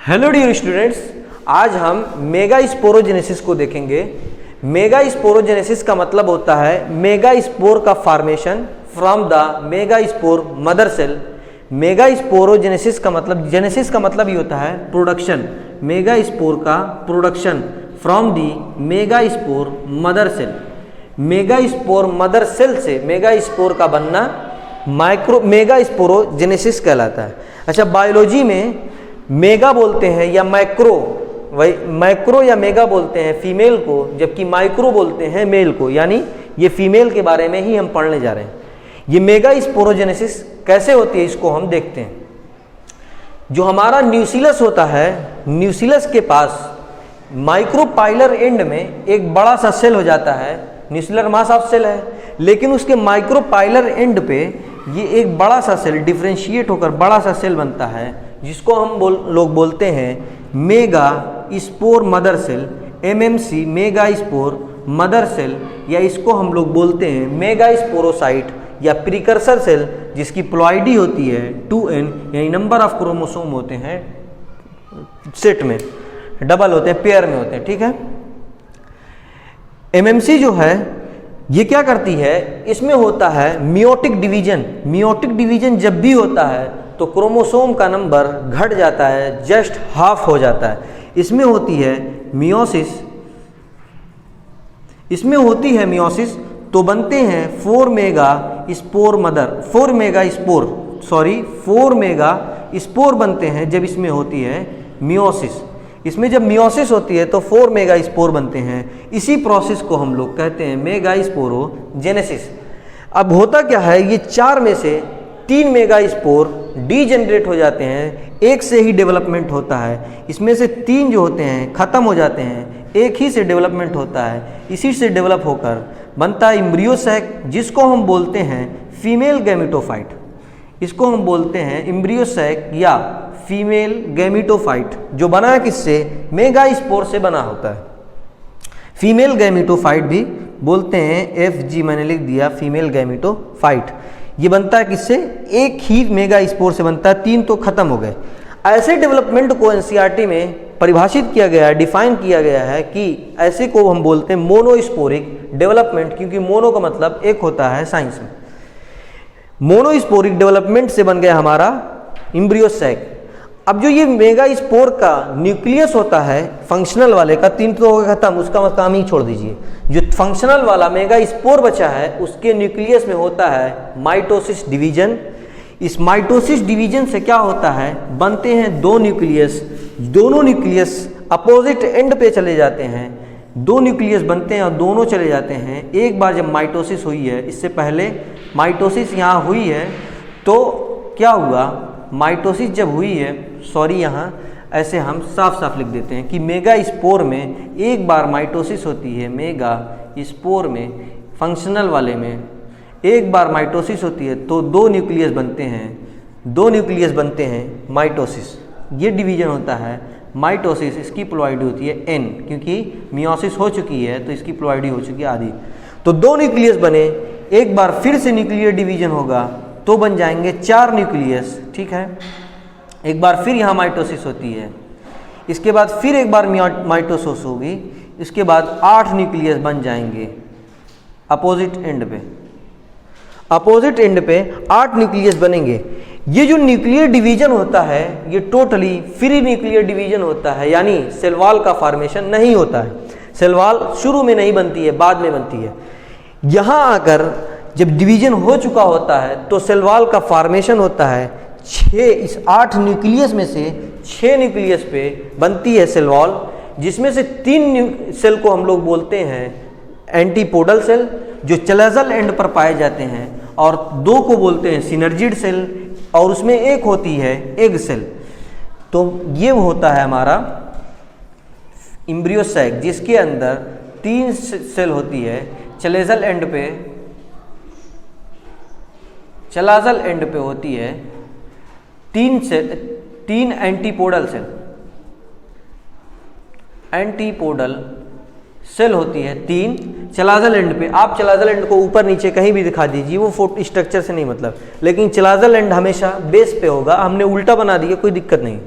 Hello dear students, आज हम mega sporogenesis को देखेंगे। मेगा स्पोरोजेनेसिस का मतलब होता है मेगा स्पोर का formation from the megaspore mother cell. Megasporogenesis का मतलब, जेनेसिस का मतलब ये होता है प्रोडक्शन, मेगा स्पोर का production from the megaspore mother cell. Megaspore mother cell से मेगा स्पोर का बनना मेगा स्पोरोजेनेसिस कहलाता है। अच्छा, बायोलॉजी में मेगा बोलते हैं या मैक्रो, वही मैक्रो या मेगा बोलते हैं फीमेल को, जबकि माइक्रो बोलते हैं मेल को, यानी ये फीमेल के बारे में ही हम पढ़ने जा रहे हैं। ये मेगा स्पोरोजेनेसिस कैसे होती है इसको हम देखते हैं। जो हमारा न्यूक्लियस होता है, न्यूक्लियस के पास माइक्रोपाइलर एंड में एक बड़ा सा सेल हो जाता है, न्यूक्लियर मास ऑफ सेल है, लेकिन उसके माइक्रोपाइलर एंड पे ये एक बड़ा सा सेल डिफरेंशिएट होकर बड़ा सा सेल बनता है, जिसको हम लोग बोलते हैं megaspore mother cell, MMC, megaspore mother cell, या इसको हम लोग बोलते हैं मेगा स्पोरोसाइट या प्रीकर्सर सेल, जिसकी प्लॉइडी होती है 2n, यानी नंबर ऑफ क्रोमोसोम होते हैं सेट में, डबल होते हैं, पेयर में होते हैं। ठीक है, एमएमसी जो है ये क्या करती है, इसमें होता है मियोटिक डिवीजन। मियोटिक डिवीजन जब भी होता है तो क्रोमोसोम का नंबर घट जाता है, जस्ट हाफ हो जाता है। इसमें होती है मियोसिस, इसमें होती है मियोसिस, तो बनते हैं 4 mega spore mother, 4 mega spore बनते हैं जब इसमें होती है मियोसिस। इसमें जब मियोसिस होती है तो 4 मेगा स्पोर बनते हैं। इसी प्रोसेस को हम लोग कहते हैं मेगा स्पोरोजेनेसिस। अब होता क्या है, ये 4 में से 3 मेगा स्पोर डीजेनरेट हो जाते हैं, एक से ही डेवलपमेंट होता है। इसमें से 3 जो होते हैं ख़त्म हो जाते हैं, एक ही से डेवलपमेंट होता है। इसी से डेवलप होकर बनता है एम्ब्रियो सैक, जिसको हम बोलते हैं फीमेल गैमेटोफाइट। इसको हम बोलते हैं एम्ब्रियो सैक या फीमेल गैमेटोफाइट, जो बना है किससे, मेगा स्पोर से बना होता है। फीमेल गैमेटोफाइट भी बोलते हैं, FG मैंने लिख दिया, फीमेल गैमेटोफाइट। ये बनता है किससे, एक ही मेगा स्पोर से बनता है, 3 तो खत्म हो गए। ऐसे डेवलपमेंट को एनसीईआरटी में परिभाषित किया गया है, डिफाइन किया गया है कि ऐसे को हम बोलते हैं मोनोस्पोरिक डेवलपमेंट, क्योंकि मोनो का मतलब एक होता है साइंस में। मोनोस्पोरिक डेवलपमेंट से बन गया हमारा एम्ब्रियो सैक। अब जो ये मेगा स्पोर का न्यूक्लियस होता है फंक्शनल वाले का, 3 तो हो गया खत्म, उसका काम ही छोड़ दीजिए। जो फंक्शनल वाला मेगा स्पोर बचा है, उसके न्यूक्लियस में होता है माइटोसिस डिवीजन। इस माइटोसिस डिवीजन से क्या होता है, बनते हैं 2 न्यूक्लियस। दोनों न्यूक्लियस अपोजिट एंड पे चले जाते हैं, 2 न्यूक्लियस बनते हैं और दोनों चले जाते हैं। एक बार जब माइटोसिस हुई है, इससे पहले माइटोसिस यहाँ हुई है, तो क्या हुआ, माइटोसिस जब हुई है, यहाँ ऐसे हम साफ साफ लिख देते हैं कि मेगा स्पोर में एक बार माइटोसिस होती है, मेगा स्पोर में फंक्शनल वाले में एक बार माइटोसिस होती है तो 2 न्यूक्लियस बनते हैं, 2 न्यूक्लियस बनते हैं माइटोसिस। ये डिवीजन होता है माइटोसिस, इसकी प्लॉइडी होती है N, क्योंकि मियोसिस हो चुकी है तो इसकी प्लॉइडी हो चुकी है आधी। तो 2 न्यूक्लियस बने, एक बार फिर से न्यूक्लियर डिवीजन होगा तो बन जाएंगे 4 न्यूक्लियस। ठीक है, एक बार फिर यहाँ माइटोसिस होती है, इसके बाद फिर एक बार माइटोसिस होगी, इसके बाद 8 न्यूक्लियस बन जाएंगे अपोजिट एंड पे। अपोजिट एंड पे 8 न्यूक्लियस बनेंगे। ये जो न्यूक्लियर डिवीजन होता है, ये टोटली फ्री न्यूक्लियर डिवीजन होता है, यानी सेल वॉल का फॉर्मेशन नहीं होता है। सेल वॉल शुरू में नहीं बनती है, बाद में बनती है। यहाँ आकर जब डिवीजन हो चुका होता है तो सेल वॉल का फॉर्मेशन होता है 6, इस 8 न्यूक्लियस में से 6 न्यूक्लियस पे बनती है सेल वॉल, जिसमें से 3 सेल को हम लोग बोलते हैं एंटीपोडल सेल, जो चलाजल एंड पर पाए जाते हैं, और 2 को बोलते हैं सिनर्जिड सेल, और उसमें एक होती है एग सेल। तो ये होता है हमारा एम्ब्रियो सैक, जिसके अंदर 3 सेल होती है, चलाजल एंड पे होती है 3 एंटीपोडल सेल होती है 3 चलाजल एंड पे। आप चलाजल एंड को ऊपर नीचे कहीं भी दिखा दीजिए, वो फोटो स्ट्रक्चर से नहीं मतलब, लेकिन चलाजल एंड हमेशा बेस पे होगा। हमने उल्टा बना दिया, कोई दिक्कत नहीं,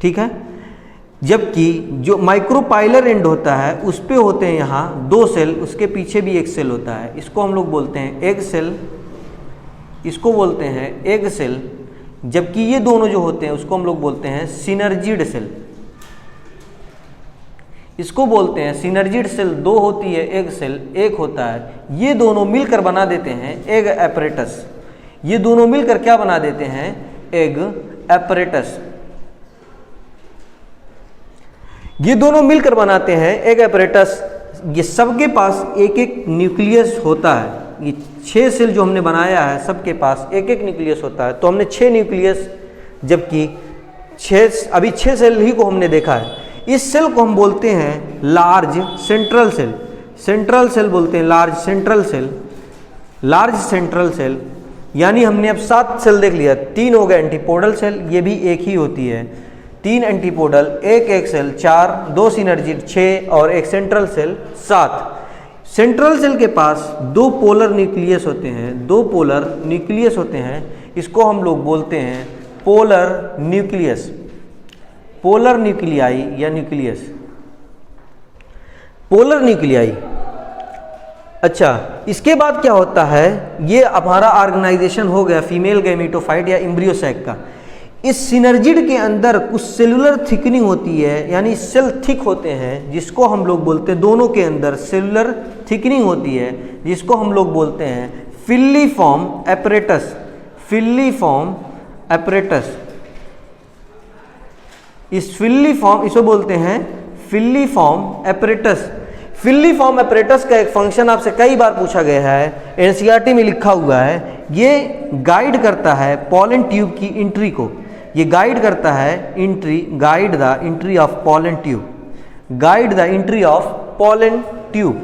ठीक है। जबकि जो माइक्रोपाइलर एंड होता है उस पे होते हैं यहाँ 2 सेल, उसके पीछे भी एक सेल होता है, इसको हम लोग बोलते हैं एग सेल, इसको बोलते हैं एग सेल। जबकि ये दोनों जो होते हैं उसको हम लोग बोलते हैं सिनर्जिड सेल, इसको बोलते हैं सिनर्जिड सेल। 2 होती है एग सेल, एक होता है, ये दोनों मिलकर बना देते हैं एग एपरेटस। ये दोनों मिलकर क्या बना देते हैं? Egg apparatus. ये दोनों मिलकर बनाते हैं एग एपरेटस। ये सबके पास एक एक न्यूक्लियस होता है। ये 6 सेल जो हमने बनाया है सबके पास एक एक न्यूक्लियस होता है। तो हमने 6 न्यूक्लियस, जबकि 6 सेल ही को हमने देखा है। इस सेल को हम बोलते हैं large central cell. Central cell बोलते हैं large central cell, large central cell. यानी हमने अब 7 सेल देख लिया। 3 हो गए एंटीपोडल सेल, ये भी एक ही होती है। 3 एंटीपोडल, एक एग सेल 4, 2 सिनर्जिड 6 और एक सेंट्रल सेल 7। सेंट्रल सेल के पास 2 पोलर न्यूक्लियस होते हैं, 2 पोलर न्यूक्लियस होते हैं। इसको हम लोग बोलते हैं पोलर न्यूक्लियस, पोलर न्यूक्लियाई या न्यूक्लियस, पोलर न्यूक्लियाई। अच्छा, इसके बाद क्या होता है? ये हमारा ऑर्गेनाइजेशन हो गया फीमेल गैमेटोफाइट या एम्ब्रियोसैक का। इस सिनर्जिड के अंदर कुछ सेलुलर थिकनिंग होती है, यानी सेल थिक होते हैं, जिसको हम लोग बोलते हैं, दोनों के अंदर सेलुलर थिकनिंग होती है, जिसको हम लोग बोलते हैं फिल्लीफॉर्म एपरेटस, फिल्लीफॉर्म एपरेटस। इस फिल्लीफॉर्म, इसको बोलते हैं फिल्लीफॉर्म एपरेटस। फिल्लीफॉर्म एपरेटस का एक फंक्शन आपसे कई बार पूछा गया है, एनसीईआरटी में लिखा हुआ है। ये गाइड करता है पॉलन ट्यूब की एंट्री को। ये गाइड करता है entry, guide the entry of pollen tube, guide the entry of pollen tube.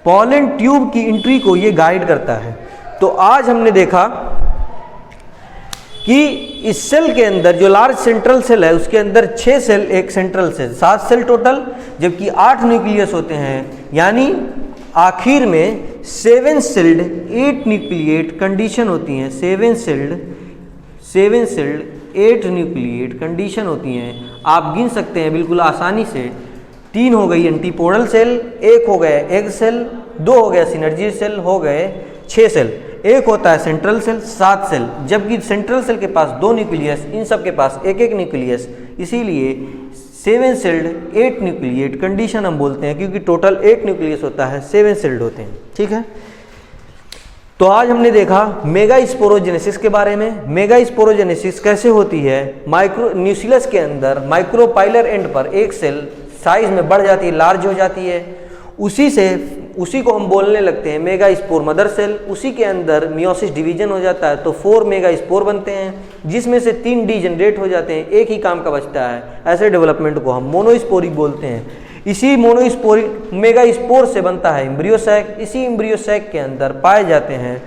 Pollen tube की एंट्री को ये गाइड करता है। तो आज हमने देखा कि इस सेल के अंदर जो लार्ज सेंट्रल सेल है उसके अंदर 6 सेल, एक सेंट्रल सेल, 7 सेल टोटल, जबकि 8 न्यूक्लियस होते हैं। यानी आखिर में 7 सेल्ड 8 न्यूक्लिएट कंडीशन होती हैं। 7 सेल्ड 8 न्यूक्लिएट कंडीशन होती हैं। आप गिन सकते हैं बिल्कुल आसानी से। 3 हो गई एंटीपोडल सेल, 1 हो गए एग सेल, 2 हो गया सिनर्जी सेल, हो गए 6 सेल। एक होता है सेंट्रल सेल 7 सेल, जबकि सेंट्रल सेल के पास 2 न्यूक्लियस, इन सब के पास एक एक न्यूक्लियस। इसीलिए 7 सेल्ड 8 न्यूक्लिएट कंडीशन हम बोलते हैं, क्योंकि टोटल 8 न्यूक्लियस होता है, 7 सेल्ड होते हैं। ठीक है, तो आज हमने देखा मेगा स्पोरोजेनेसिस के बारे में। मेगा स्पोरोजेनेसिस कैसे होती है? न्यूक्लियस के अंदर माइक्रोपाइलर एंड पर एक सेल साइज में बढ़ जाती है, लार्ज हो जाती है। उसी को हम बोलने लगते हैं मेगा स्पोर मदर सेल। उसी के अंदर मियोसिस डिवीजन हो जाता है, तो 4 मेगा स्पोर बनते हैं, जिसमें से 3 डी जनरेट हो जाते हैं, एक ही काम का बचता है। ऐसे डेवलपमेंट को हम मोनोस्पोरिक बोलते हैं। इसी मोनोस्पोरिक मेगा स्पोर से बनता है एम्ब्रियोसैक। इसी एम्ब्रियोसैक के अंदर पाए जाते हैं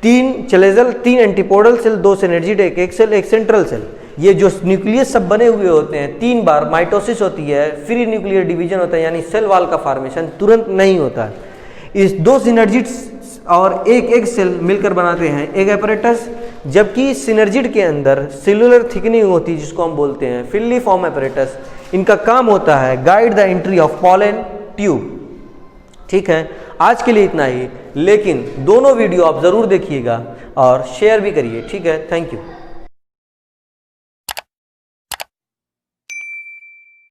3 चलेजल, 3 एंटीपोडल सेल, 2 सिनर्जिड, एक एग सेल, एक सेंट्रल सेल। ये जो न्यूक्लियस सब बने हुए होते हैं, 3 बार माइटोसिस होती है, फिर न्यूक्लियर डिवीजन होता है, यानी सेल वॉल का फॉर्मेशन तुरंत नहीं होता है। इस 2 सिनर्जिड और एक एग सेल मिलकर बनाते हैं एग एपरेटस, जबकि सिनर्जिड के अंदर सेलुलर थिकनिंग होती है, जिसको हम बोलते हैं फिल्लीफॉर्म एपरेटस। इनका काम होता है guide the entry of pollen tube. ठीक है, आज के लिए इतना ही, लेकिन दोनों वीडियो आप ज़रूर देखिएगा और शेयर भी करिए। ठीक है, थैंक यू।